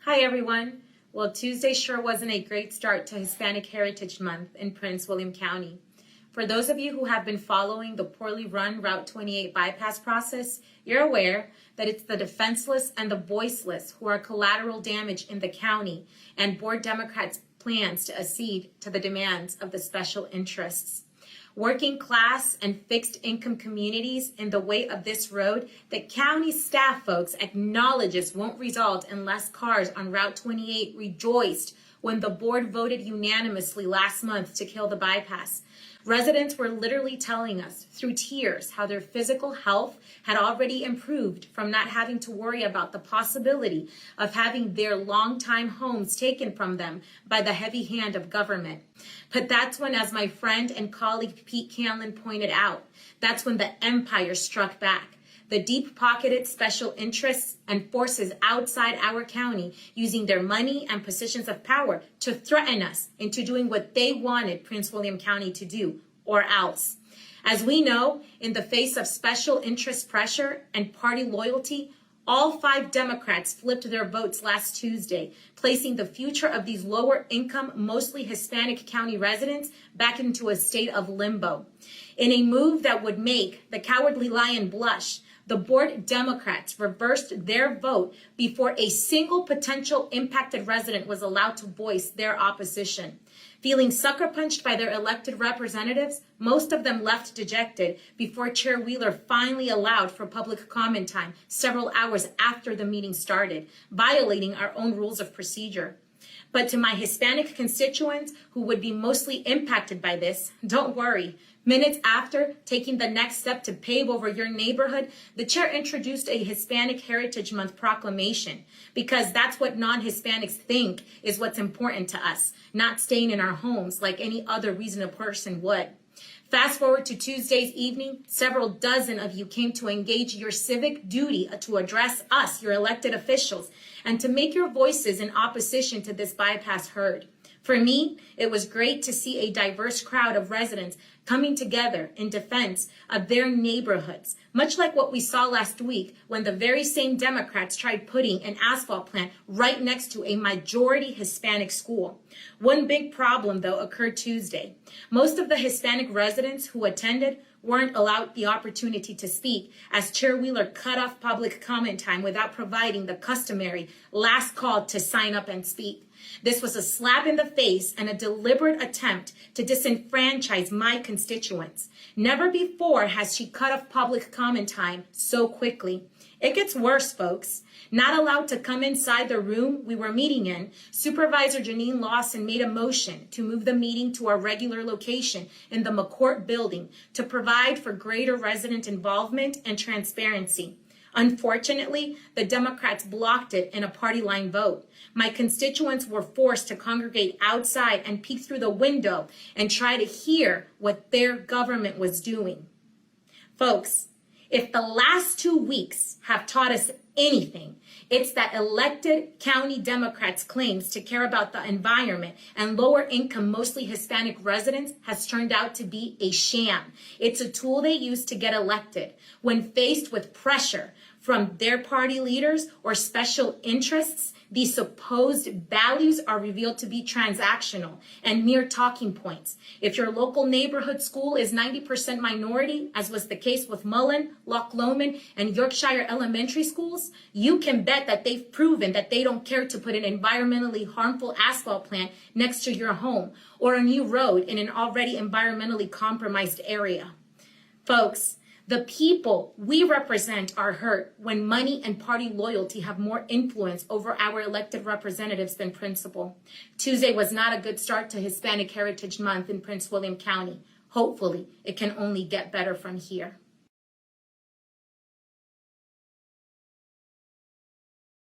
Hi, everyone. Well, Tuesday sure wasn't a great start to Hispanic Heritage Month in Prince William County. For those of you who have been following the poorly run Route 28 bypass process, you're aware that it's the defenseless and the voiceless who are collateral damage in the county, and Board Democrats' plans to accede to the demands of the special interests. Working class and fixed income communities in the way of this road that county staff folks acknowledges won't result in less cars on Route 28 rejoiced when the board voted unanimously last month to kill the bypass. Residents were literally telling us through tears how their physical health had already improved from not having to worry about the possibility of having their longtime homes taken from them by the heavy hand of government. But that's when, as my friend and colleague Pete Canlin pointed out, that's when the empire struck back. The deep-pocketed special interests and forces outside our county using their money and positions of power to threaten us into doing what they wanted Prince William County to do, or else. As we know, in the face of special interest pressure and party loyalty, all 5 Democrats flipped their votes last Tuesday, placing the future of these lower-income, mostly Hispanic county residents back into a state of limbo. In a move that would make the cowardly lion blush, the board Democrats reversed their vote before a single potential impacted resident was allowed to voice their opposition. Feeling sucker punched by their elected representatives, most of them left dejected before Chair Wheeler finally allowed for public comment time several hours after the meeting started, violating our own rules of procedure. But to my Hispanic constituents who would be mostly impacted by this, don't worry. Minutes after taking the next step to pave over your neighborhood, the chair introduced a Hispanic Heritage Month proclamation, because that's what non-Hispanics think is what's important to us, not staying in our homes like any other reasonable person would. Fast forward to Tuesday's evening, several dozen of you came to engage your civic duty to address us, your elected officials, and to make your voices in opposition to this bypass heard. For me, it was great to see a diverse crowd of residents coming together in defense of their neighborhoods, much like what we saw last week when the very same Democrats tried putting an asphalt plant right next to a majority Hispanic school. One big problem, though, occurred Tuesday. Most of the Hispanic residents who attended weren't allowed the opportunity to speak, as Chair Wheeler cut off public comment time without providing the customary last call to sign up and speak. This was a slap in the face and a deliberate attempt to disenfranchise my constituents. Never before has she cut off public comment time so quickly. It gets worse, folks. Not allowed to come inside the room we were meeting in, Supervisor Janine Lawson made a motion to move the meeting to our regular location in the McCourt building to provide for greater resident involvement and transparency. Unfortunately, the Democrats blocked it in a party line vote. My constituents were forced to congregate outside and peek through the window and try to hear what their government was doing. Folks, if the last 2 weeks have taught us anything, it's that elected county Democrats' claims to care about the environment and lower income, mostly Hispanic residents has turned out to be a sham. It's a tool they use to get elected. When faced with pressure from their party leaders or special interests, these supposed values are revealed to be transactional and mere talking points. If your local neighborhood school is 90% minority, as was the case with Mullen, Loch Lomond, and Yorkshire elementary schools, you can bet that they've proven that they don't care to put an environmentally harmful asphalt plant next to your home or a new road in an already environmentally compromised area. Folks, the people we represent are hurt when money and party loyalty have more influence over our elected representatives than principle. Tuesday was not a good start to Hispanic Heritage Month in Prince William County. Hopefully, it can only get better from here.